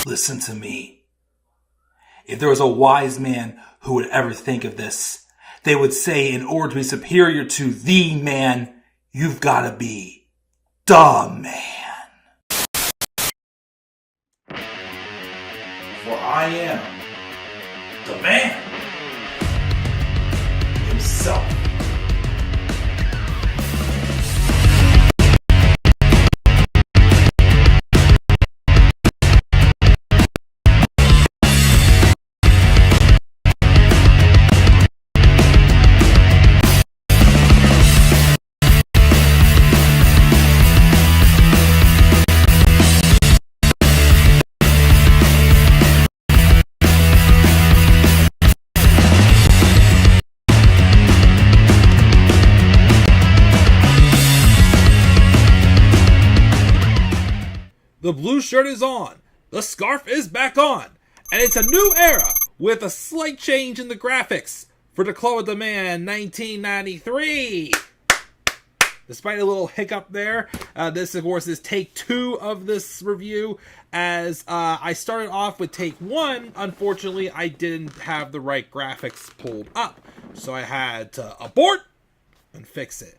Listen to me. If there was a wise man who would ever think of this, they would say in order to be superior to the man, you've got to be the man. For I am the man himself. The blue shirt is on, the scarf is back on, and it's a new era with a slight change in the graphics for the Club of the Man 1993. Despite a little hiccup there, this of course is take 2 of this review, as I started off with take 1. Unfortunately, I didn't have the right graphics pulled up, so I had to abort and fix it.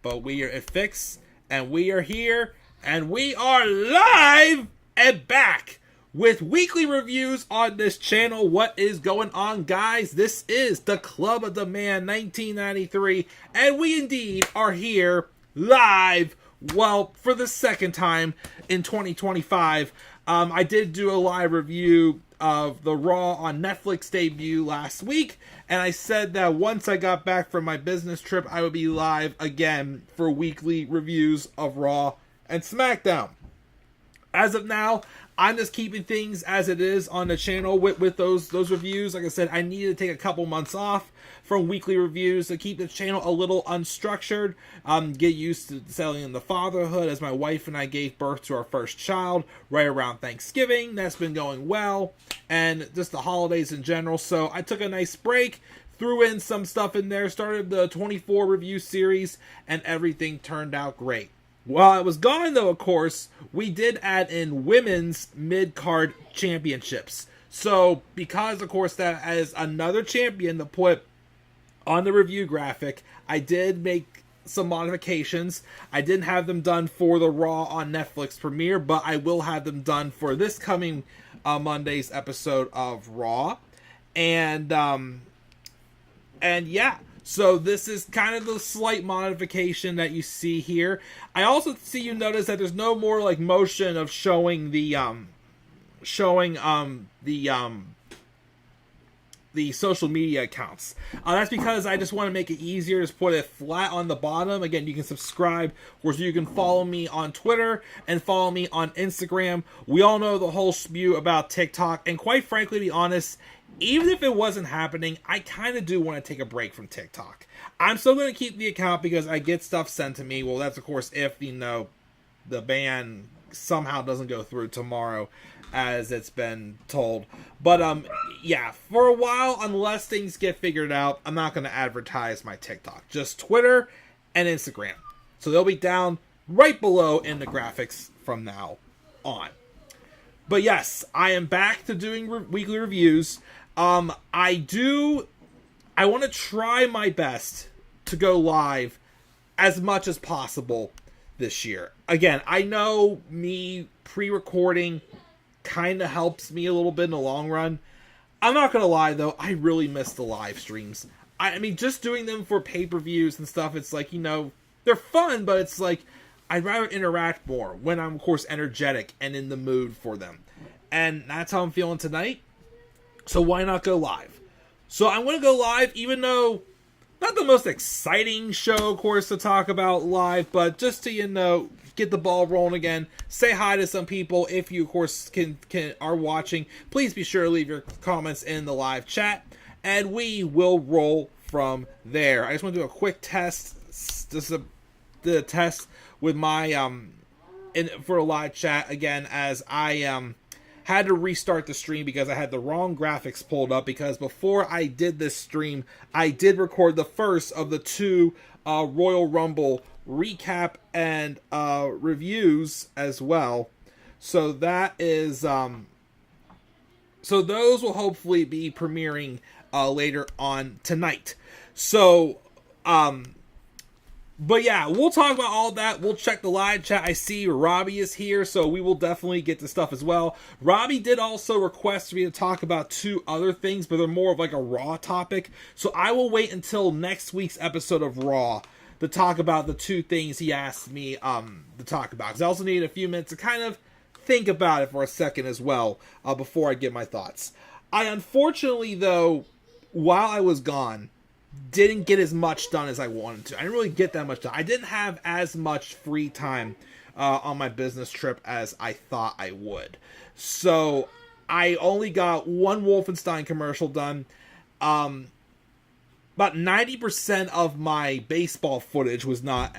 But we are fixed, and we are here. And we are live and back with weekly reviews on this channel. What is going on, guys? This is the Club of the Man 1993, and we indeed are here live, well, for the second time in 2025. I did do a live review of the Raw on Netflix debut last week, and I said that once I got back from my business trip, I would be live again for weekly reviews of Raw and SmackDown. As of now, I'm just keeping things as it is on the channel with those reviews. Like I said, I needed to take a couple months off from weekly reviews to keep the channel a little unstructured. Get used to selling in the fatherhood, as my wife and I gave birth to our first child right around Thanksgiving. That's been going well, and just the holidays in general. So I took a nice break, threw in some stuff in there, started the 24 review series, and everything turned out great. While I was gone, though, of course, we did add in women's mid-card championships. So, because, of course, that as another champion to put on the review graphic, I did make some modifications. I didn't have them done for the Raw on Netflix premiere, but I will have them done for this coming Monday's episode of Raw. And yeah. So this is kind of the slight modification that you see here. I also see you notice that there's no more like motion of showing the social media accounts. That's because I just want to make it easier to put it flat on the bottom. Again, you can subscribe, or you can follow me on Twitter and follow me on Instagram. We all know the whole spew about TikTok, and quite frankly, to be honest, even if it wasn't happening, I kind of do want to take a break from TikTok. I'm still going to keep the account because I get stuff sent to me. Well, that's of course if, the ban somehow doesn't go through tomorrow, as it's been told. But, yeah, for a while, unless things get figured out, I'm not going to advertise my TikTok. Just Twitter and Instagram. So they'll be down right below in the graphics from now on. But yes, I am back to doing weekly reviews. I want to try my best to go live as much as possible this year. Again, I know me pre-recording kind of helps me a little bit in the long run. I'm not going to lie, though, I really miss the live streams. I mean, just doing them for pay-per-views and stuff, it's like, they're fun, but it's like, I'd rather interact more when I'm, of course, energetic and in the mood for them. And that's how I'm feeling tonight. So why not go live? So I'm going to go live, even though not the most exciting show, of course, to talk about live, but just to, get the ball rolling again. Say hi to some people. If you, of course, are watching, please be sure to leave your comments in the live chat, and we will roll from there. I just want to do a quick test. Just the test with my for a live chat again, as I had to restart the stream because I had the wrong graphics pulled up, because before I did this stream, I did record the first of the 2 Royal Rumble recap and reviews as well. So that is So those will hopefully be premiering later on tonight. So, but yeah, we'll talk about all that. We'll check the live chat. I see Robbie is here, so we will definitely get to stuff as well. Robbie did also request me to talk about 2 other things, but they're more of like a Raw topic. So I will wait until next week's episode of Raw to talk about the 2 things he asked me to talk about. Because I also need a few minutes to kind of think about it for a second as well before I give my thoughts. I unfortunately, though, while I was gone, didn't get as much done as I wanted to. I didn't really get that much done. I didn't have as much free time on my business trip as I thought I would. So I only got 1 Wolfenstein commercial done. About 90% of my baseball footage was not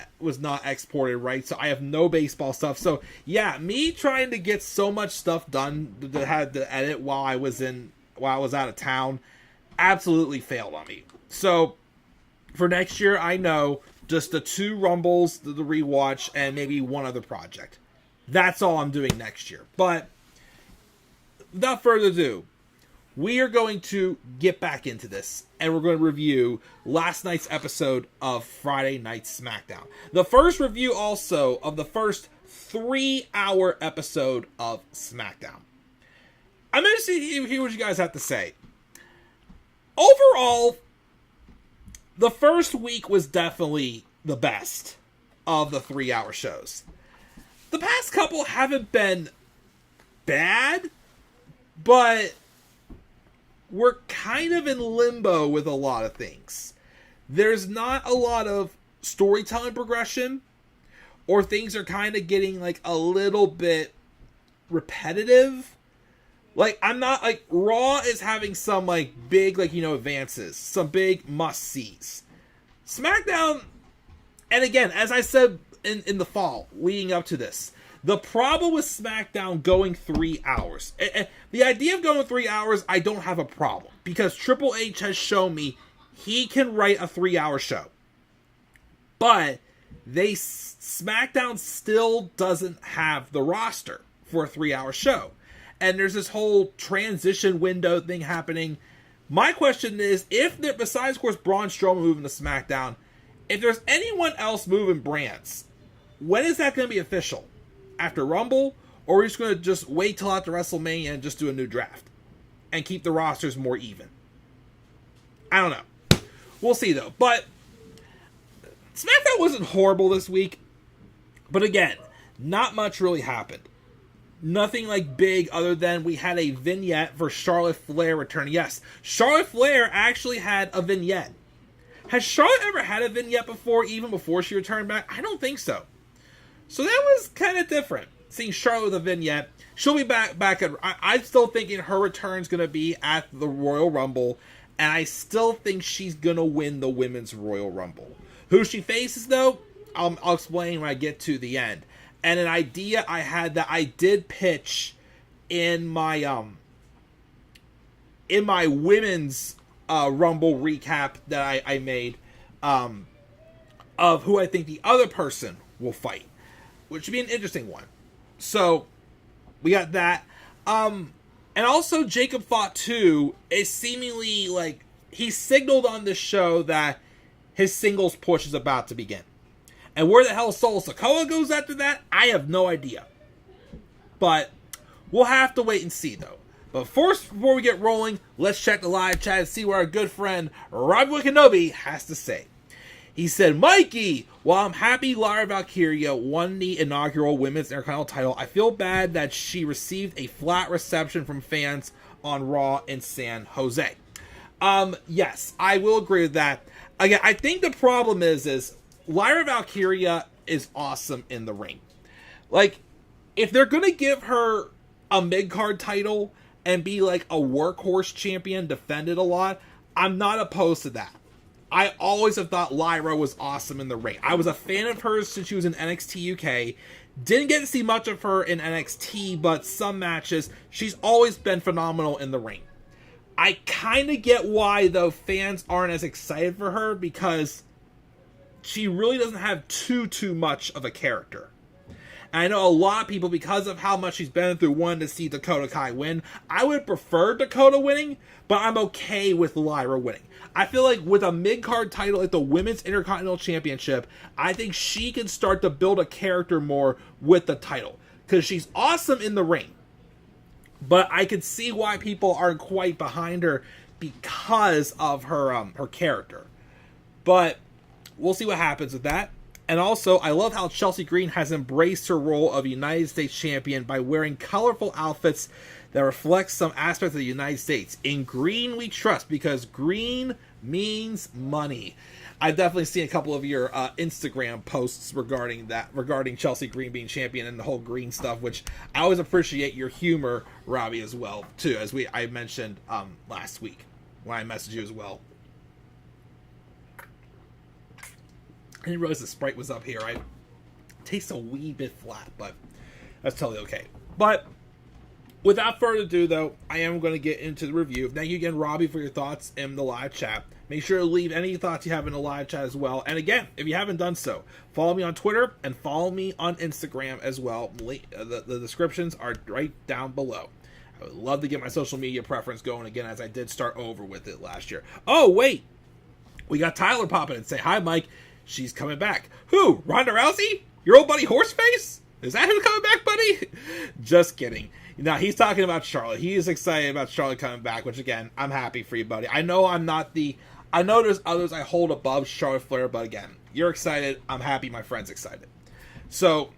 exported right, so I have no baseball stuff. So yeah, me trying to get so much stuff done that had to edit while I was out of town absolutely failed on me. So, for next year, I know just the 2 Rumbles, the rewatch, and maybe 1 other project. That's all I'm doing next year. But, without further ado, we are going to get back into this, and we're going to review last night's episode of Friday Night SmackDown. The first review also of the first 3-hour episode of SmackDown. I'm interested to hear what you guys have to say. Overall, the first week was definitely the best of the 3-hour shows. The past couple haven't been bad, but we're kind of in limbo with a lot of things. There's not a lot of storytelling progression, or things are kind of getting like a little bit repetitive. Like, I'm not, like, Raw is having some, like, big, like, advances. Some big must-sees. SmackDown, and again, as I said in the fall, leading up to this, the problem with SmackDown going 3 hours, the idea of going 3 hours, I don't have a problem. Because Triple H has shown me he can write a 3-hour show. But, SmackDown still doesn't have the roster for a 3-hour show. And there's this whole transition window thing happening. My question is, besides, of course, Braun Strowman moving to SmackDown, if there's anyone else moving brands, when is that going to be official? After Rumble? Or are we just going to wait till after WrestleMania and just do a new draft? And keep the rosters more even? I don't know. We'll see, though. But SmackDown wasn't horrible this week. But again, not much really happened. Nothing like big other than we had a vignette for Charlotte Flair returning. Yes, Charlotte Flair actually had a vignette. Has Charlotte ever had a vignette before, even before she returned back? I don't think so. So that was kind of different, seeing Charlotte with a vignette. She'll be back at... I'm still thinking her return's going to be at the Royal Rumble, and I still think she's going to win the Women's Royal Rumble. Who she faces, though, I'll explain when I get to the end. And an idea I had that I did pitch in my women's Rumble recap that I made of who I think the other person will fight, which would be an interesting one. So we got that, and also Jacob Fatu is seemingly like he signaled on this show that his singles push is about to begin. And where the hell Solo Sikoa goes after that, I have no idea. But we'll have to wait and see, though. But first, before we get rolling, let's check the live chat and see what our good friend Robbie Kenobi has to say. He said, Mikey, while I'm happy Lyra Valkyria won the inaugural Women's Intercontinental title, I feel bad that she received a flat reception from fans on Raw in San Jose. Yes, I will agree with that. Again, I think the problem is Lyra Valkyria is awesome in the ring. Like, if they're going to give her a mid-card title and be like a workhorse champion, defended a lot, I'm not opposed to that. I always have thought Lyra was awesome in the ring. I was a fan of hers since she was in NXT UK. Didn't get to see much of her in NXT, but some matches, she's always been phenomenal in the ring. I kind of get why, though, fans aren't as excited for her, because she really doesn't have too much of a character. And I know a lot of people, because of how much she's been through, wanted to see Dakota Kai win. I would prefer Dakota winning, but I'm okay with Lyra winning. I feel like with a mid-card title at the Women's Intercontinental Championship, I think she can start to build a character more with the title. Because she's awesome in the ring. But I can see why people aren't quite behind her because of her character. But we'll see what happens with that. And also, I love how Chelsea Green has embraced her role of United States champion by wearing colorful outfits that reflect some aspects of the United States. In green we trust, because green means money. I've definitely seen a couple of your Instagram posts regarding Chelsea Green being champion and the whole green stuff, which I always appreciate your humor, Robbie, as well, too, as I mentioned last week when I messaged you as well. I didn't realize the Sprite was up here. I taste a wee bit flat, but that's totally okay. But without further ado, though, I am going to get into the review. Thank you again, Robbie, for your thoughts in the live chat. Make sure to leave any thoughts you have in the live chat as well. And again, if you haven't done so, follow me on Twitter and follow me on Instagram as well. The descriptions are right down below. I would love to get my social media preference going again, as I did start over with it last year. Oh, wait. We got Tyler popping and say, hi, Mike. She's coming back. Who? Ronda Rousey? Your old buddy Horseface? Is that who's coming back, buddy? Just kidding. Now, he's talking about Charlotte. He is excited about Charlotte coming back, which, again, I'm happy for you, buddy. I know I know there's others I hold above Charlotte Flair, but again, you're excited. I'm happy my friend's excited. So,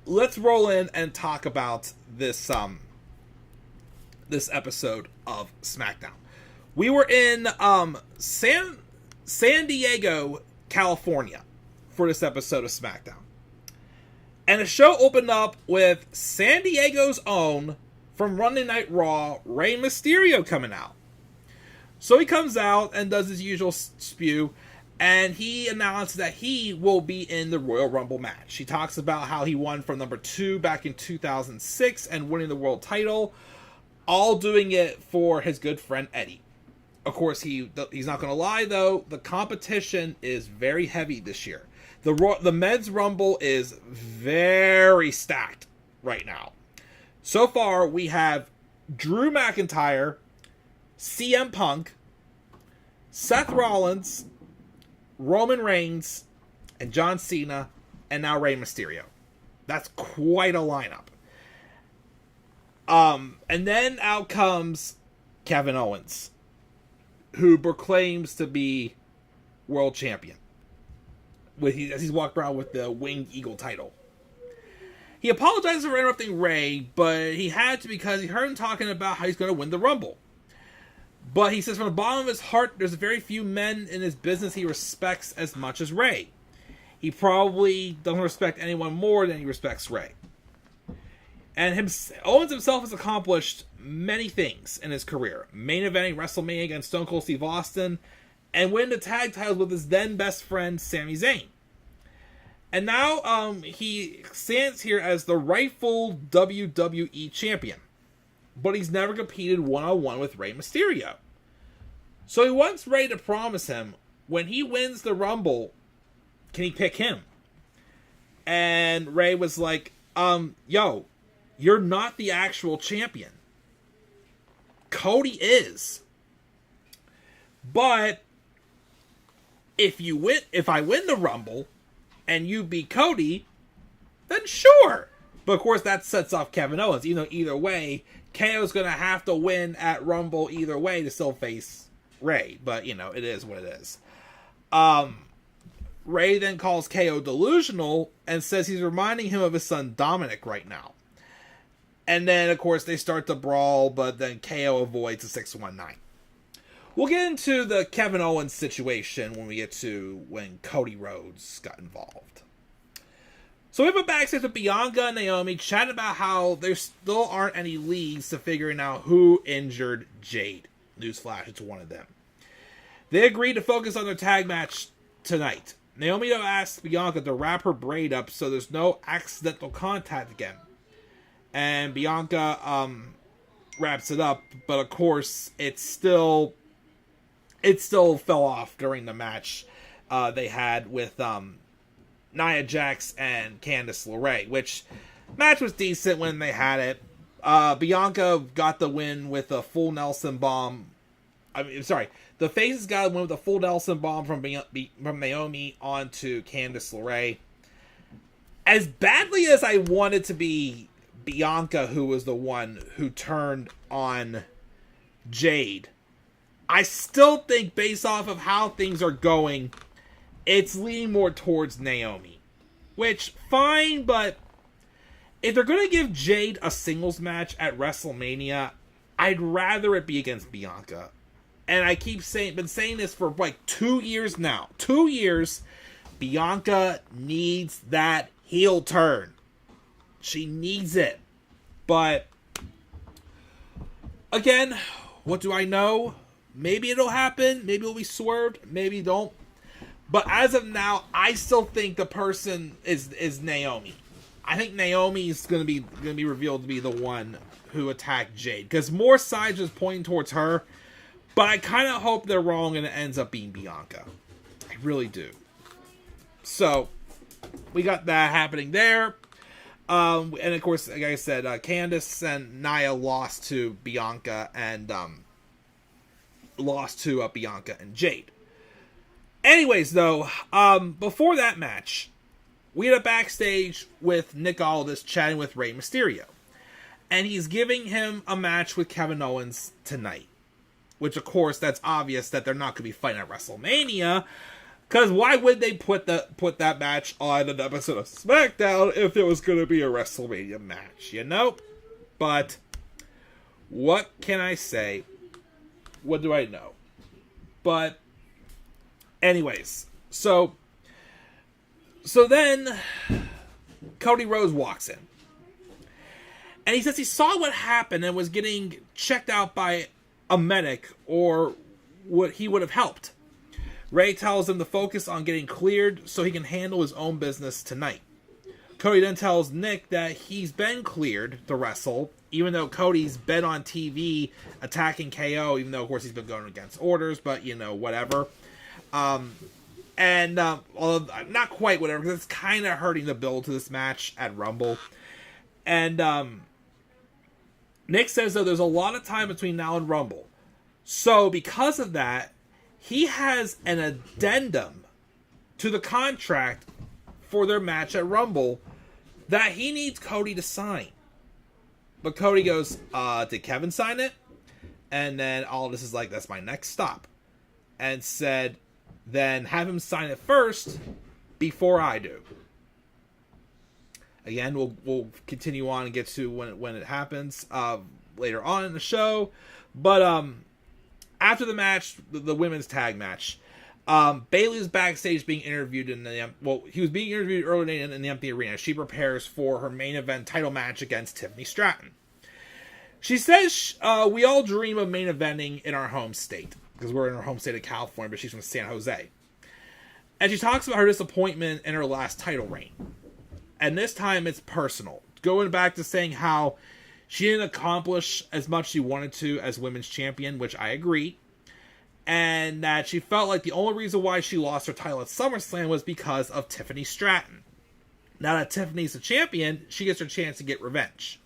let's roll in and talk about this episode of SmackDown. We were in San Diego, California for this episode of SmackDown. And the show opened up with San Diego's own, from Monday Night Raw, Rey Mysterio coming out. So he comes out and does his usual spew, and he announced that he will be in the Royal Rumble match. He talks about how he won from number 2 back in 2006 and winning the world title, all doing it for his good friend Eddie. Of course, he's not going to lie, though. The competition is very heavy this year. The Men's Rumble is very stacked right now. So far, we have Drew McIntyre, CM Punk, Seth Rollins, Roman Reigns, and John Cena, and now Rey Mysterio. That's quite a lineup. And then out comes Kevin Owens, who proclaims to be world champion. As he's walked around with the Winged Eagle title. He apologizes for interrupting Rey, but he had to because he heard him talking about how he's going to win the Rumble. But he says from the bottom of his heart, there's very few men in his business he respects as much as Rey. He probably doesn't respect anyone more than he respects Rey. And Owens himself has accomplished many things in his career. Main eventing WrestleMania against Stone Cold Steve Austin, and win the tag titles with his then best friend Sami Zayn. And now he stands here as the rightful WWE champion. But he's never competed one-on-one with Rey Mysterio. So he wants Rey to promise him, when he wins the Rumble, can he pick him? And Rey was like, yo, you're not the actual champion. Cody is. But if I win the Rumble and you beat Cody, then sure. But of course that sets off Kevin Owens. Either way, KO's going to have to win at Rumble either way to still face Rey. But, it is what it is. Rey then calls KO delusional and says he's reminding him of his son Dominic right now. And then, of course, they start to brawl, but then KO avoids a 619. We'll get into the Kevin Owens situation when we get to when Cody Rhodes got involved. So we have a backstage with Bianca and Naomi chatting about how there still aren't any leads to figuring out who injured Jade. Newsflash, it's one of them. They agreed to focus on their tag match tonight. Naomi asks Bianca to wrap her braid up so there's no accidental contact again. And Bianca wraps it up, but of course it still fell off during the match they had with Nia Jax and Candice LeRae, which match was decent when they had it. Bianca got the win with a full Nelson bomb. The Faces got the win with a full Nelson bomb from Naomi onto Candice LeRae. As badly as I wanted to be Bianca, who was the one who turned on Jade, I still think, based off of how things are going, it's leaning more towards Naomi. Which, fine, but if they're going to give Jade a singles match at WrestleMania, I'd rather it be against Bianca. And I been saying this for like 2 years now. 2 years. Bianca needs that heel turn. She needs it. But, again, what do I know? Maybe it'll happen. Maybe it'll be swerved. Maybe don't. But as of now, I still think the person is Naomi. I think Naomi is going to be revealed to be the one who attacked Jade, because more sides is pointing towards her. But I kind of hope they're wrong and it ends up being Bianca. I really do. So we got that happening there. And of course, like I said, Candice and Nia lost to Bianca and Bianca and Jade. Anyways, though, before that match, we had a backstage with Nick Aldis chatting with Rey Mysterio. And he's giving him a match with Kevin Owens tonight. Which, of course, that's obvious that they're not going to be fighting at WrestleMania. Because why would they put that match on an episode of SmackDown if it was going to be a WrestleMania match, you know? But, what can I say? What do I know? But, anyways, so then Cody Rhodes walks in. And he says he saw what happened and was getting checked out by a medic, or what he would have helped. Ray tells him to focus on getting cleared so he can handle his own business tonight. Cody then tells Nick that he's been cleared to wrestle, even though Cody's been on TV attacking KO, even though, of course, he's been going against orders, but, you know, whatever. Although not quite whatever, because it's kind of hurting the build to this match at Rumble. And Nick says, though, there's a lot of time between now and Rumble. So, because of that, he has an addendum to the contract for their match at Rumble that he needs Cody to sign. But Cody goes, did Kevin sign it? And then Aldis is like, that's my next stop. And said, then have him sign it first before I do. Again, we'll continue on and get to when it happens later on in the show. But after the match, the women's tag match, Bayley is backstage being interviewed he was being interviewed earlier in the empty arena. She prepares for her main event title match against Tiffany Stratton. She says we all dream of main eventing in our home state, because we're in her home state of California, but she's from San Jose. And she talks about her disappointment in her last title reign. And this time it's personal. Going back to saying how she didn't accomplish as much she wanted to as women's champion, which I agree. And that she felt like the only reason why she lost her title at SummerSlam was because of Tiffany Stratton. Now that Tiffany's the champion, she gets her chance to get revenge.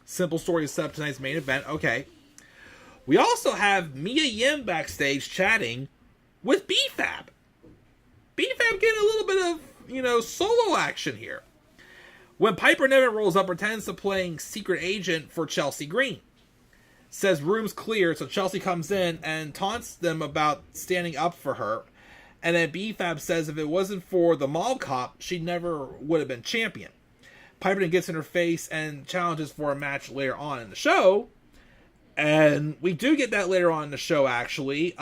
Simple story to set up tonight's main event. Okay. We also have Mia Yim backstage chatting with B-Fab. B-Fab getting a little bit of, solo action here. When Piper Niven rolls up, pretends to playing secret agent for Chelsea Green. Says room's clear, so Chelsea comes in and taunts them about standing up for her. And then B-Fab says if it wasn't for the mall cop, she never would have been champion. Piper then gets in her face and challenges for a match later on in the show. And we do get that later on in the show, actually.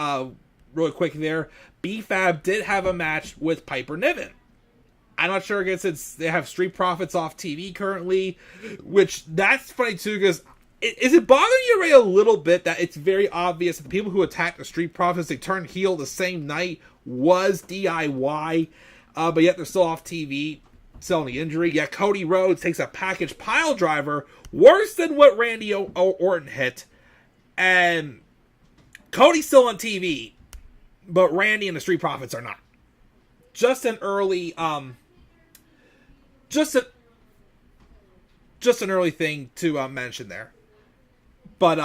Really quick there, B-Fab did have a match with Piper Niven. I'm not sure, I guess they have Street Profits off TV currently, which that's funny too, because is it bothering you, Ray, a little bit that it's very obvious that the people who attacked the Street Profits, they turned heel the same night, was DIY, but yet they're still off TV selling the injury. Yet Cody Rhodes takes a package pile driver worse than what Randy Orton hit, and Cody's still on TV, but Randy and the Street Profits are not. Just an early just an early thing to mention there. But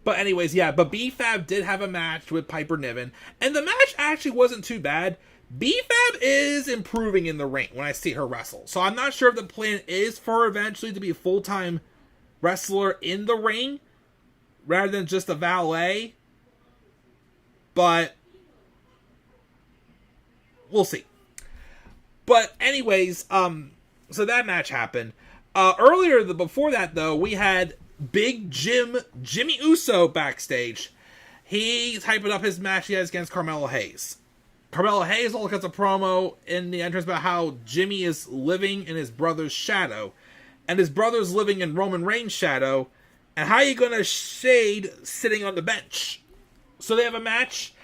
anyways, yeah. But B-Fab did have a match with Piper Niven, and the match actually wasn't too bad. B-Fab is improving in the ring when I see her wrestle. So I'm not sure if the plan is for her eventually to be a full-time wrestler in the ring rather than just a valet. But we'll see. But anyways, so that match happened. Before that though, we had Big Jimmy Uso backstage. He's hyping up his match he has against Carmelo Hayes. Carmelo Hayes all cuts a promo in the entrance about how Jimmy is living in his brother's shadow, and his brother's living in Roman Reigns' shadow, and how are you going to shade sitting on the bench? So they have a match.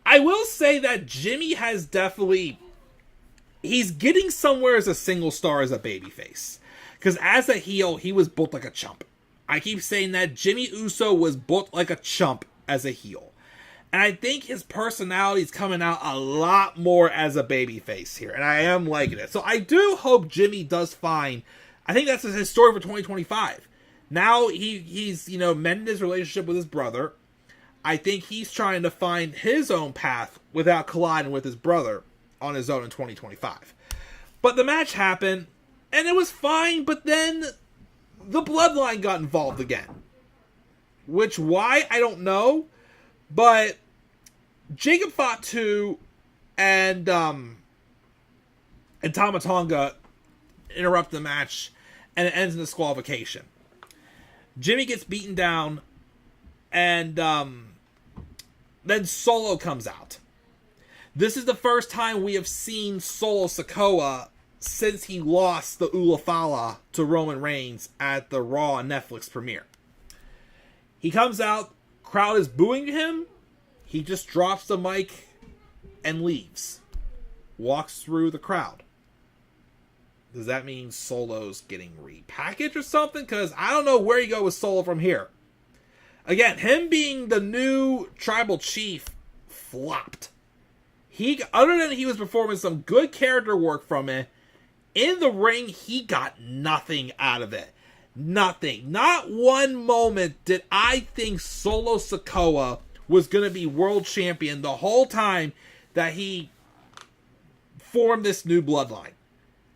I will say that Jimmy has definitely... He's getting somewhere as a single star as a babyface. Because as a heel, he was booked like a chump. I keep saying that Jimmy Uso was booked like a chump as a heel. And I think his personality is coming out a lot more as a babyface here. And I am liking it. So I do hope Jimmy does fine. I think that's his story for 2025. Now he's mended his relationship with his brother. I think he's trying to find his own path without colliding with his brother on his own in 2025. But the match happened, and it was fine, but then the Bloodline got involved again. Why, I don't know. But Jacob Fatu and Tama Tonga interrupt the match, and it ends in disqualification. Jimmy gets beaten down, and then Solo comes out. This is the first time we have seen Solo Sikoa since he lost the Ulafala to Roman Reigns at the Raw Netflix premiere. He comes out, crowd is booing him, he just drops the mic and leaves. Walks through the crowd. Does that mean Solo's getting repackaged or something? Because I don't know where you go with Solo from here. Again, him being the new tribal chief flopped. Other than he was performing some good character work from it, in the ring, he got nothing out of it. Nothing. Not one moment did I think Solo Sikoa was going to be world champion the whole time that he formed this new bloodline.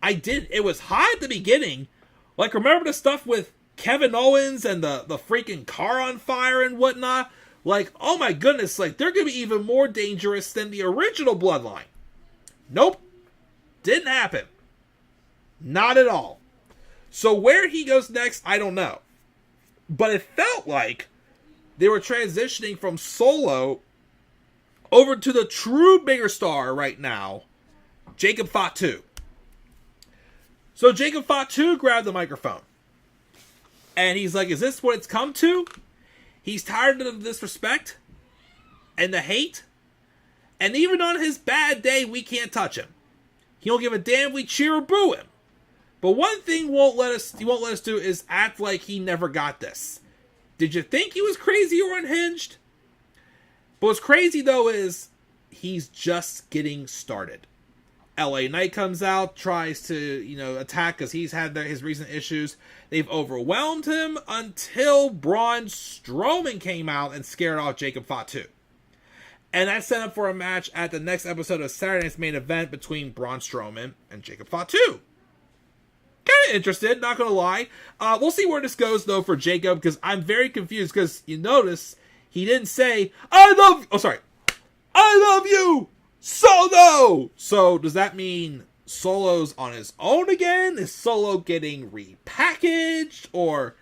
I did. It was high at the beginning. Like, remember the stuff with Kevin Owens and the freaking car on fire and whatnot? Like, oh my goodness, like, they're going to be even more dangerous than the original bloodline. Nope. Didn't happen. Not at all. So where he goes next, I don't know. But it felt like they were transitioning from Solo over to the true bigger star right now, Jacob Fatu. So Jacob Fatu grabbed the microphone. And he's like, is this what it's come to? He's tired of the disrespect and the hate. And even on his bad day, we can't touch him. He don't give a damn if we cheer or boo him. But one thing he won't let us do is act like he never got this. Did you think he was crazy or unhinged? But what's crazy though is he's just getting started. LA Knight comes out, tries to, attack because he's had his recent issues. They've overwhelmed him until Braun Strowman came out and scared off Jacob Fatu. And that set up for a match at the next episode of Saturday Night's Main Event between Braun Strowman and Jacob Fatu. Kind of interested, not going to lie. We'll see where this goes, though, for Jacob, because I'm very confused, because you notice he didn't say, I love you, Solo! So, does that mean Solo's on his own again? Is Solo getting repackaged? Or,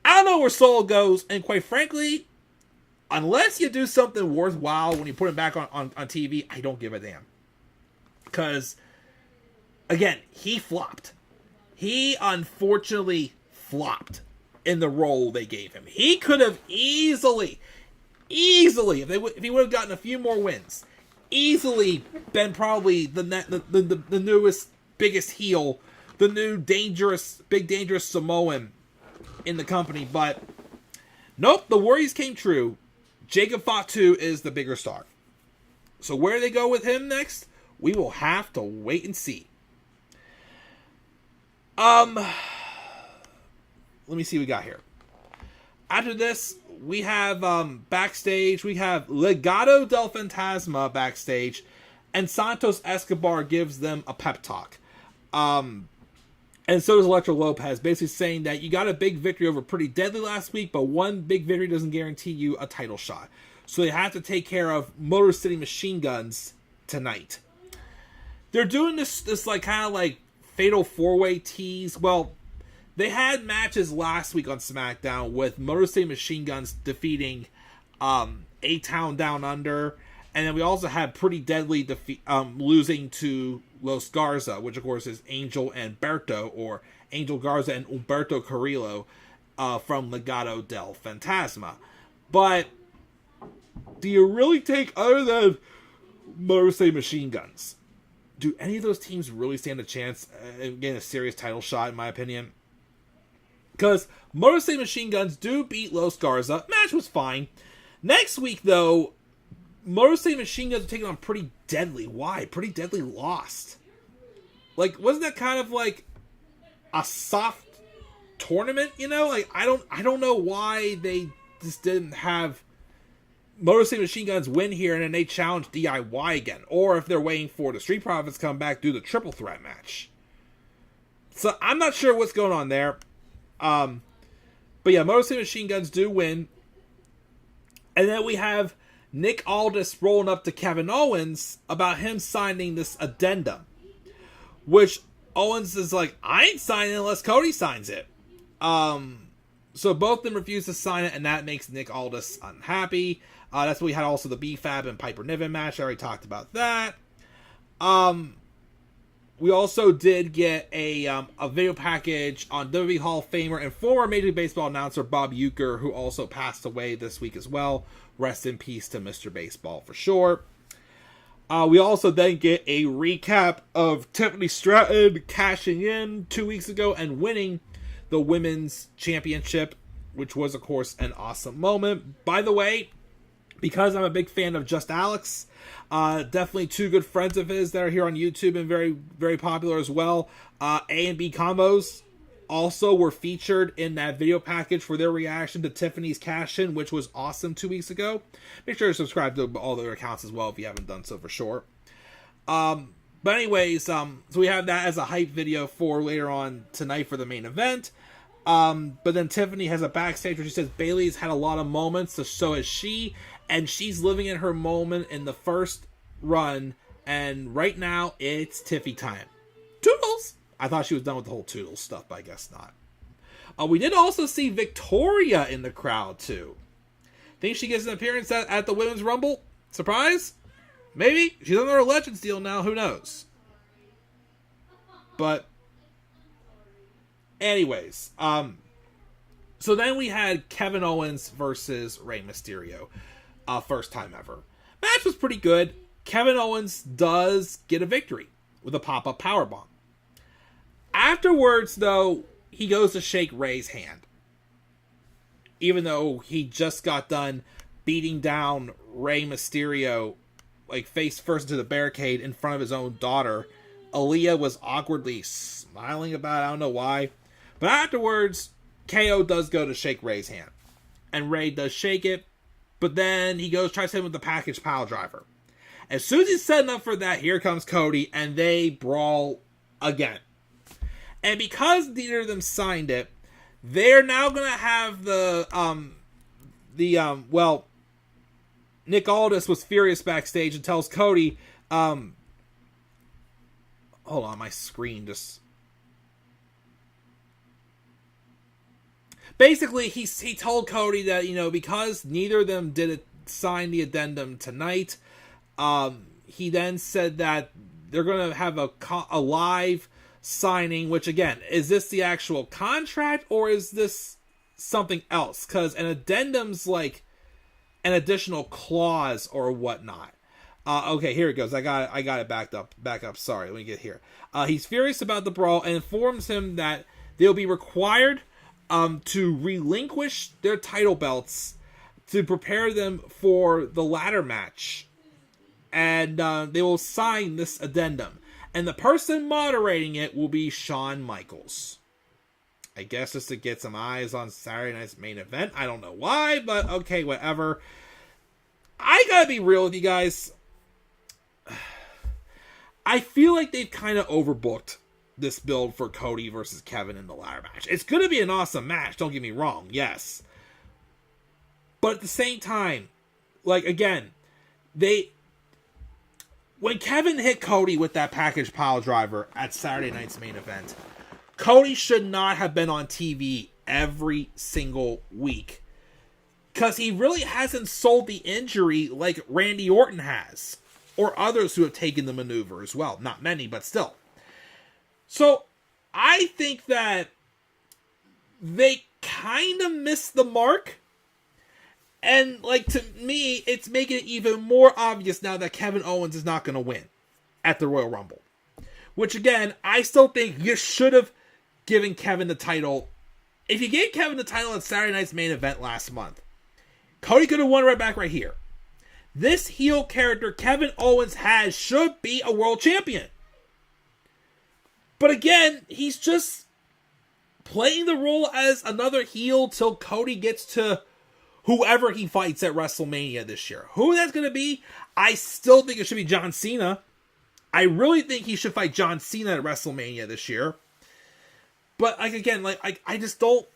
I don't know where Solo goes, and quite frankly, unless you do something worthwhile when you put him back on TV, I don't give a damn. Because, again, he flopped. He unfortunately flopped in the role they gave him. He could have easily, if he would have gotten a few more wins, easily been probably the newest, biggest heel, the new big dangerous Samoan in the company. But nope, the worries came true. Jacob Fatu is the bigger star. So where they go with him next, we will have to wait and see. Let me see what we got here. After this, we have backstage, we have Legado del Fantasma backstage, and Santos Escobar gives them a pep talk. And so does Electro Lopez, basically saying that you got a big victory over Pretty Deadly last week, but one big victory doesn't guarantee you a title shot. So they have to take care of Motor City Machine Guns tonight. They're doing this like kind of like fatal four-way tease. Well, they had matches last week on SmackDown with Motor City Machine Guns defeating A-Town Down Under. And then we also had Pretty Deadly losing to Los Garza, which of course is Angel and Berto, or Angel Garza and Humberto Carrillo from Legado del Fantasma. But do you really take, other than Motor City Machine Guns, do any of those teams really stand a chance at getting a serious title shot, in my opinion? Because Motor City Machine Guns do beat Los Garza. Match was fine. Next week, though, Motor City Machine Guns are taking on Pretty Deadly. Why? Pretty Deadly lost. Like, wasn't that kind of like a soft tournament? You know, like I don't know why they just didn't have Motor City Machine Guns win here and then they challenge DIY again, or if they're waiting for the Street Profits to come back, do the triple threat match. So I'm not sure what's going on there. But yeah, Motor City Machine Guns do win, and then we have Nick Aldis rolling up to Kevin Owens about him signing this addendum, which Owens is like, I ain't signing it unless Cody signs it. So both of them refuse to sign it, and that makes Nick Aldis unhappy. That's what we had also the B-Fab and Piper Niven match. I already talked about that. We also did get a video package on WWE Hall of Famer and former Major League Baseball announcer Bob Uecker, who also passed away this week as well. Rest in peace to Mr. Baseball for sure. We also then get a recap of Tiffany Stratton cashing in 2 weeks ago and winning the Women's Championship, which was, of course, an awesome moment. By the way, because I'm a big fan of Just Alex, definitely two good friends of his that are here on YouTube and very, very popular as well. A and B combos also were featured in that video package for their reaction to Tiffany's cash-in, which was awesome 2 weeks ago. Make sure to subscribe to all their accounts as well if you haven't done so for sure. But anyways, so we have that as a hype video for later on tonight for the main event. But then Tiffany has a backstage where she says Bayley's had a lot of moments, so has she, and she's living in her moment in the first run, and right now it's Tiffy time. Toodles! I thought she was done with the whole Toodles stuff, but I guess not. We did also see Victoria in the crowd, too. Think she gets an appearance at the Women's Rumble? Surprise? Maybe. She's under a Legends deal now, who knows? But anyways, so then we had Kevin Owens versus Rey Mysterio. First time ever. Match was pretty good. Kevin Owens does get a victory with a pop-up powerbomb. Afterwards, though, he goes to shake Rey's hand. Even though he just got done beating down Rey Mysterio, like face first into the barricade in front of his own daughter. Aaliyah was awkwardly smiling about it. I don't know why. But afterwards, KO does go to shake Rey's hand. And Rey does shake it. But then he tries to hit him with the package pile driver. As soon as he's setting up for that, here comes Cody. And they brawl again. And because neither of them signed it, they're now going to have Nick Aldis was furious backstage and tells Cody, hold on, my screen just... Basically, he told Cody that, because neither of them did sign the addendum tonight, he then said that they're going to have a live signing, which again, is this the actual contract or is this something else? Because an addendum's like an additional clause or whatnot. Okay, here it goes. I got it back up. Sorry, let me get here. He's furious about the brawl and informs him that they'll be required to relinquish their title belts to prepare them for the ladder match. And they will sign this addendum. And the person moderating it will be Shawn Michaels. I guess just to get some eyes on Saturday night's main event. I don't know why, but okay, whatever. I gotta be real with you guys. I feel like they've kind of overbooked this build for Cody versus Kevin in the ladder match. It's gonna be an awesome match, don't get me wrong, yes. But at the same time, like, again, when Kevin hit Cody with that package pile driver at Saturday night's main event, Cody should not have been on TV every single week. Because he really hasn't sold the injury like Randy Orton has. Or others who have taken the maneuver as well. Not many, but still. So, I think that they kind of missed the mark. And, like, to me, it's making it even more obvious now that Kevin Owens is not going to win at the Royal Rumble. Which, again, I still think you should have given Kevin the title. If you gave Kevin the title at Saturday night's main event last month, Cody could have won right back right here. This heel character Kevin Owens has should be a world champion. But again, he's just playing the role as another heel till Cody gets to whoever he fights at WrestleMania this year. Who that's going to be, I still think it should be John Cena. I really think he should fight John Cena at WrestleMania this year. But, like, again, like, I just don't...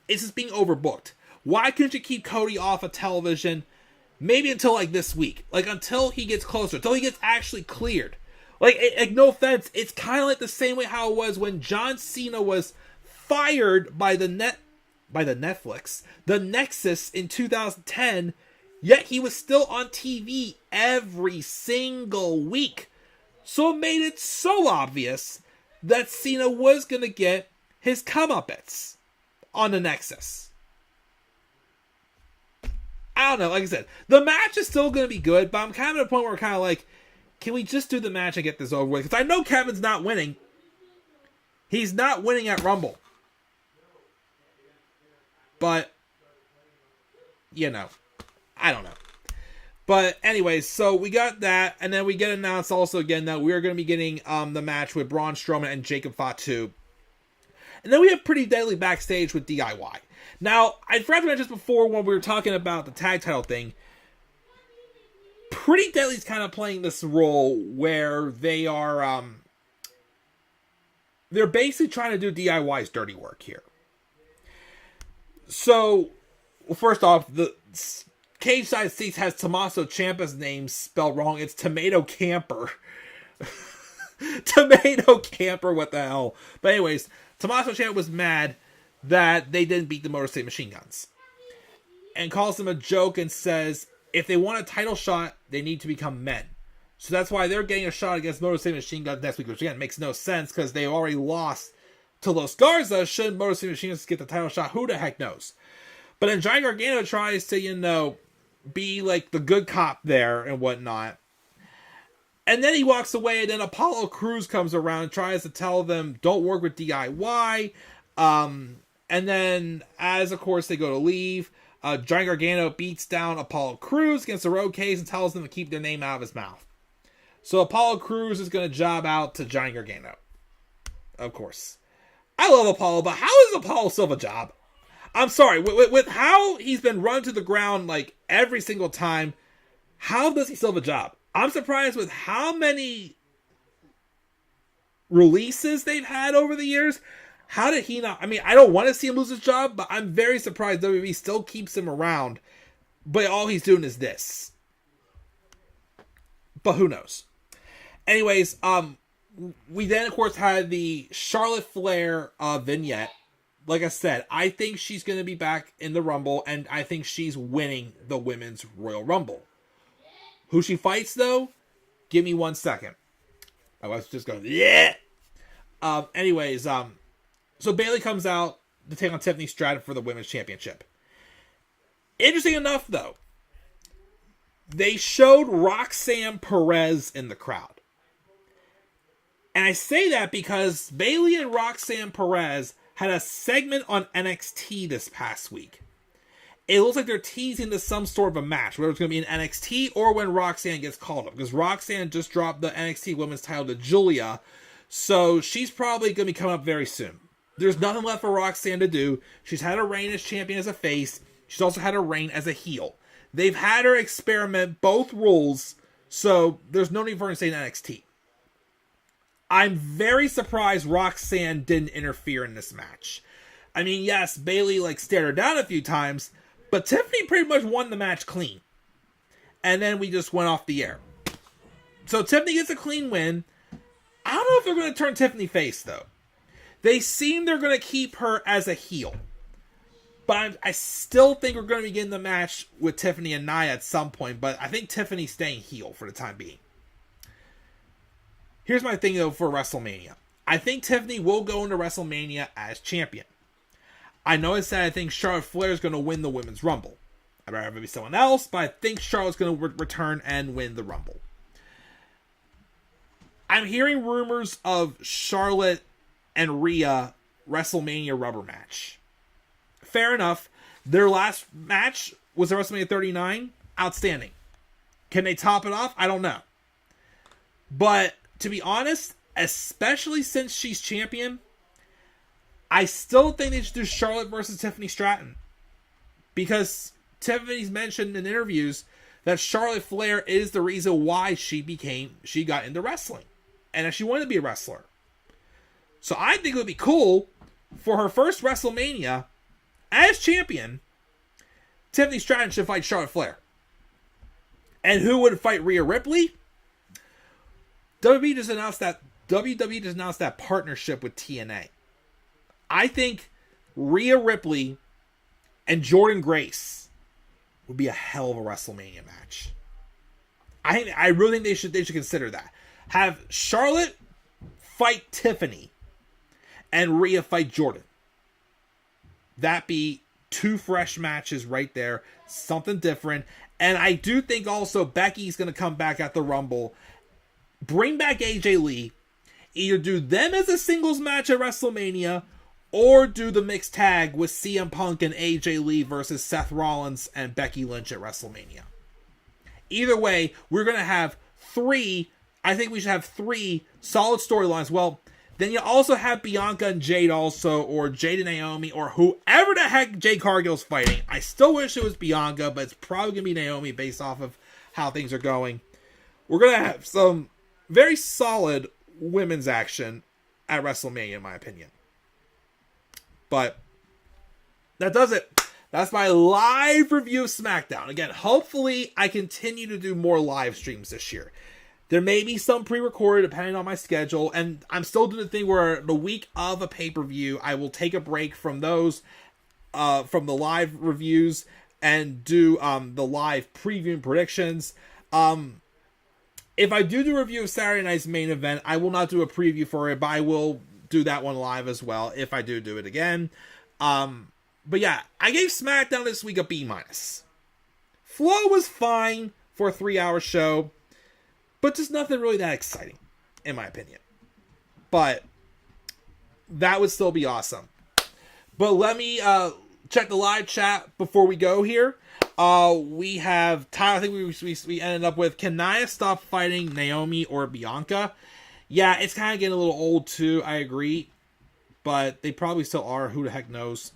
It's just being overbooked. Why couldn't you keep Cody off of television maybe until, like, this week? Like, until he gets closer. Until he gets actually cleared. Like, no offense, it's kind of like the same way how it was when John Cena was fired by the Netflix, the Nexus in 2010, yet he was still on TV every single week. So it made it so obvious that Cena was going to get his comeuppance on the Nexus. I don't know, like I said, the match is still going to be good, but I'm kind of at a point where we're kind of like, can we just do the match and get this over with? Because I know Kevin's not winning. He's not winning at Rumble. But, you know, I don't know. But anyways, so we got that, and then we get announced also again that we're going to be getting the match with Braun Strowman and Jacob Fatu. And then we have Pretty Deadly backstage with DIY. Now, I forgot to mention this before when we were talking about the tag title thing. Pretty Deadly's kind of playing this role where they are, they're basically trying to do DIY's dirty work here. So, well, first off, the Cage Side Seats has Tommaso Ciampa's name spelled wrong. It's Tomato Camper. Tomato Camper, what the hell? But anyways, Tommaso Ciampa was mad that they didn't beat the Motor City Machine Guns. And calls them a joke and says, if they want a title shot, they need to become men. So that's why they're getting a shot against Motor City Machine Guns next week, which again makes no sense because they already lost to Los Garza. Should Motor City Machine Guns get the title shot? Who the heck knows? But then Johnny Gargano tries to, be like the good cop there and whatnot. And then he walks away, and then Apollo Crews comes around and tries to tell them, don't work with DIY. And then, as of course they go to leave, Johnny Gargano beats down Apollo Crews against the road case and tells them to keep their name out of his mouth. So Apollo Crews is going to job out to Johnny Gargano. Of course. I love Apollo, but how is Apollo still have a job? I'm sorry, with how he's been run to the ground like every single time, how does he still have a job? I'm surprised with how many releases they've had over the years. How did he not? I mean, I don't want to see him lose his job, but I'm very surprised WWE still keeps him around. But all he's doing is this. But who knows? Anyways, we then, of course, had the Charlotte Flair vignette. Like I said, I think she's going to be back in the Rumble, and I think she's winning the Women's Royal Rumble. Who she fights, though? Give me 1 second. I was just going, yeah! Anyways, so Bayley comes out to take on Tiffany Stratton for the Women's Championship. Interesting enough, though, they showed Roxanne Perez in the crowd. And I say that because Bayley and Roxanne Perez had a segment on NXT this past week. it looks like they're teasing to some sort of a match, whether it's going to be in NXT or when Roxanne gets called up, because Roxanne just dropped the NXT Women's title to Julia, so she's probably going to be coming up very soon. There's nothing left for Roxanne to do. She's had a reign as champion as a face. She's also had a reign as a heel. They've had her experiment both roles, so there's no need for her to stay in NXT. I'm very surprised Roxanne didn't interfere in this match. I mean, yes, Bayley stared her down a few times, but Tiffany pretty much won the match clean. And then we just went off the air. So Tiffany gets a clean win. I don't know if they're going to turn Tiffany face, though. They seem they're going to keep her as a heel. But I still think we're going to be getting the match with Tiffany and Nia at some point. But I think Tiffany's staying heel for the time being. Here's my thing, though, for WrestleMania. I think Tiffany will go into WrestleMania as champion. I know I said I think Charlotte Flair is going to win the Women's Rumble. I'd rather be someone else, but I think Charlotte's going to return and win the Rumble. I'm hearing rumors of Charlotte and Rhea WrestleMania rubber match. Fair enough. Their last match was at WrestleMania 39. Outstanding. Can they top it off? I don't know. But to be honest, especially since she's champion, I still think they should do Charlotte versus Tiffany Stratton. Because Tiffany's mentioned in interviews that Charlotte Flair is the reason why she got into wrestling. And that she wanted to be a wrestler. So I think it would be cool for her first WrestleMania as champion, Tiffany Stratton should fight Charlotte Flair. And who would fight Rhea Ripley? WWE just announced that partnership with TNA. I think Rhea Ripley and Jordynne Grace would be a hell of a WrestleMania match. I really think they should consider that. Have Charlotte fight Tiffany and Rhea fight Jordynne. That be two fresh matches right there. Something different. And I do think also Becky's going to come back at the Rumble. Bring back AJ Lee. Either do them as a singles match at WrestleMania or do the mixed tag with CM Punk and AJ Lee versus Seth Rollins and Becky Lynch at WrestleMania. Either way, we're going to have I think we should have 3 solid storylines. Well, then you also have Bianca and Jade also, or Jade and Naomi, or whoever the heck Jade Cargill's fighting. I still wish it was Bianca, but it's probably going to be Naomi based off of how things are going. We're going to have some very solid women's action at WrestleMania, in my opinion. But that does it. That's my live review of SmackDown. Again, hopefully I continue to do more live streams this year. There may be some pre-recorded depending on my schedule, and I'm still doing the thing where the week of a pay-per-view, I will take a break from those, from the live reviews, and do the live preview and predictions. If I do the review of Saturday night's main event, I will not do a preview for it, but I will do that one live as well if I do it again. But yeah, I gave SmackDown this week a B-. Flow was fine for a 3-hour show. But just nothing really that exciting, in my opinion. But that would still be awesome. But let me check the live chat before we go here. We have Tyler. I think we ended up with, can Nia stop fighting Naomi or Bianca? Yeah, it's kind of getting a little old too. I agree. But they probably still are. Who the heck knows?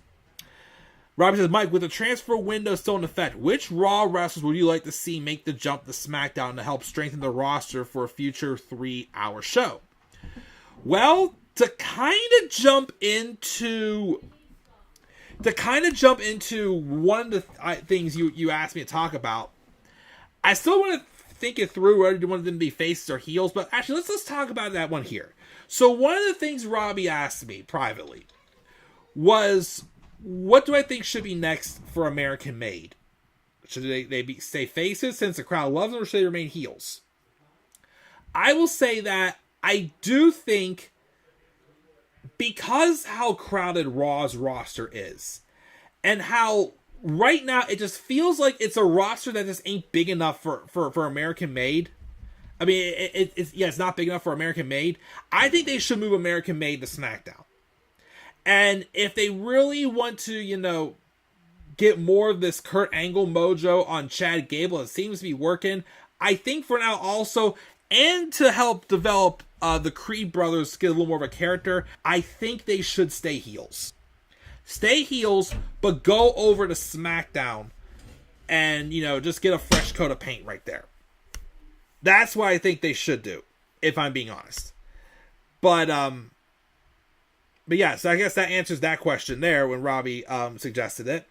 Robbie says, Mike, with the transfer window still in effect, which Raw wrestlers would you like to see make the jump to SmackDown to help strengthen the roster for a future 3-hour show? Well, to kind of jump into one of the things you asked me to talk about, I still want to think it through whether you want them to be faces or heels, but actually let's talk about that one here. So one of the things Robbie asked me privately was, what do I think should be next for American Made? Should they stay faces since the crowd loves them, or should they remain heels? I will say that I do think, because how crowded Raw's roster is, and how right now it just feels like it's a roster that just ain't big enough for American Made. I mean, it's not big enough for American Made. I think they should move American Made to SmackDown. And if they really want to, get more of this Kurt Angle mojo on Chad Gable. It seems to be working. I think for now also, and to help develop the Creed brothers get a little more of a character, I think they should stay heels. Stay heels, but go over to SmackDown and, just get a fresh coat of paint right there. That's what I think they should do, if I'm being honest. But yeah, so I guess that answers that question there when Robbie suggested it.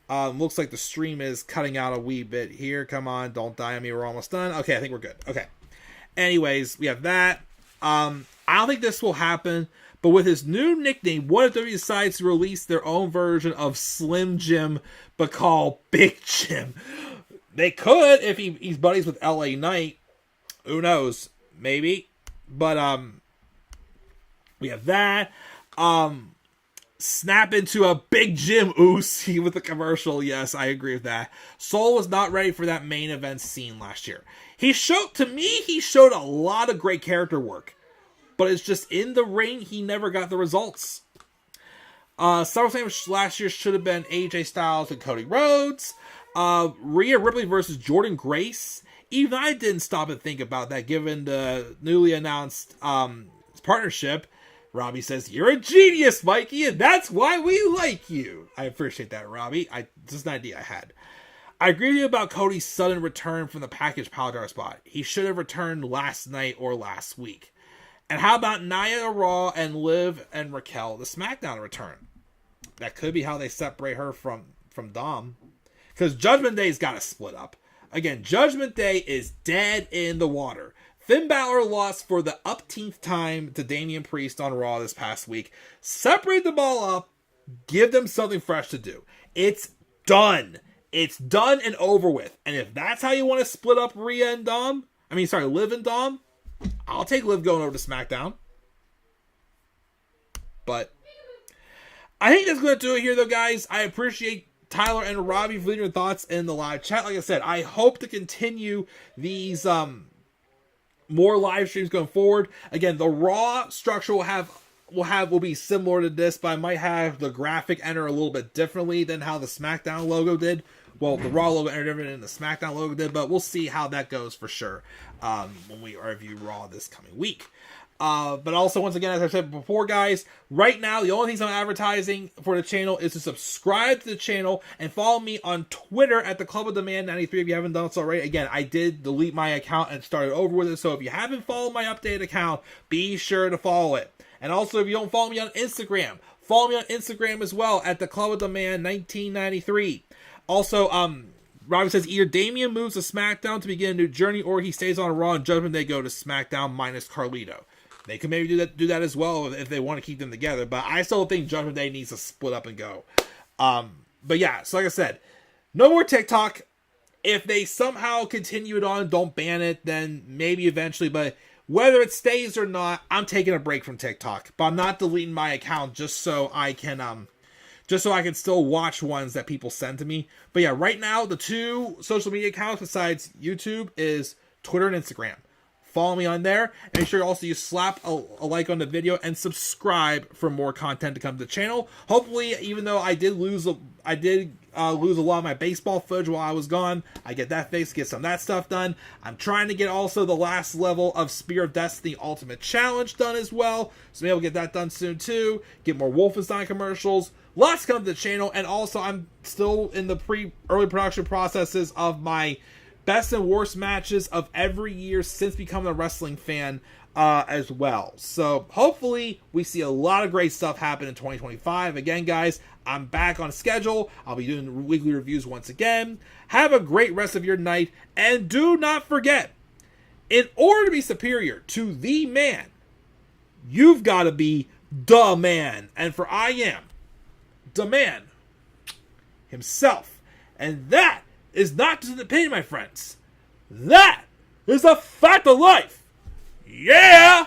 Looks like the stream is cutting out a wee bit here. Come on, don't die on me. We're almost done. Okay, I think we're good. Okay. Anyways, we have that. I don't think this will happen, but with his new nickname, what if WWE decides to release their own version of Slim Jim, but call Big Jim? They could if he's buddies with LA Knight. Who knows? Maybe. But we have that. Snap into a Big Jim Uso with the commercial. Yes, I agree with that. Soul was not ready for that main event scene last year. He showed a lot of great character work, but it's just in the ring, he never got the results. SummerSlam last year should have been AJ Styles and Cody Rhodes. Rhea Ripley versus Jordynne Grace. Even I didn't stop and think about that, given the newly announced partnership. Robbie says, "You're a genius, Mikey, and that's why we like you." I appreciate that, Robbie. This is an idea I had. I agree with you about Cody's sudden return from the package power spot. He should have returned last night or last week. And how about Nia to Raw and Liv and Raquel to SmackDown return? That could be how they separate her from Dom. Because Judgment Day's got to split up. Again, Judgment Day is dead in the water. Finn Balor lost for the upteenth time to Damian Priest on Raw this past week. Separate them all up. Give them something fresh to do. It's done. It's done and over with. And if that's how you want to split up Liv and Dom, I'll take Liv going over to SmackDown. But I think that's going to do it here, though, guys. I appreciate Tyler and Robbie for leaving your thoughts in the live chat. Like I said, I hope to continue these more live streams going forward. Again, the Raw structure will be similar to this, but I might have the graphic enter a little bit differently than how the SmackDown logo did. Well, the Raw logo entered different than the SmackDown logo did, but we'll see how that goes for sure when we review Raw this coming week. But also, once again, as I said before, guys, right now, the only things I'm advertising for the channel is to subscribe to the channel and follow me on Twitter at the Club of Demand 93 if you haven't done so already. Again, I did delete my account and started over with it, so if you haven't followed my updated account, be sure to follow it. And also, if you don't follow me on Instagram, follow me on Instagram as well at the Club of Demand 1993. Also, Robbie says either Damian moves to SmackDown to begin a new journey, or he stays on Raw and Judgment Day go to SmackDown minus Carlito. They could maybe do that as well if they want to keep them together. But I still think Judgment Day needs to split up and go. But yeah, so like I said, no more TikTok. If they somehow continue it on, don't ban it, then maybe eventually. But whether it stays or not, I'm taking a break from TikTok. But I'm not deleting my account just so I can still watch ones that people send to me. But yeah, right now, the two social media accounts besides YouTube is Twitter and Instagram. Follow me on there. And make sure also you slap a like on the video and subscribe for more content to come to the channel. Hopefully, even though I did lose a lot of my baseball footage while I was gone, I get that fixed, get some of that stuff done. I'm trying to get also the last level of Spear of Destiny Ultimate Challenge done as well. So maybe I'll get that done soon too. Get more Wolfenstein commercials. Lots coming to the channel. And also, I'm still in the early production processes of my best and worst matches of every year since becoming a wrestling fan as well. So hopefully we see a lot of great stuff happen in 2025. Again, guys, I'm back on schedule. I'll be doing weekly reviews once again. Have a great rest of your night. And do not forget, in order to be superior to the man, you've got to be the man. And for I am the man himself. And that is not just an opinion, my friends. That is a fact of life. Yeah!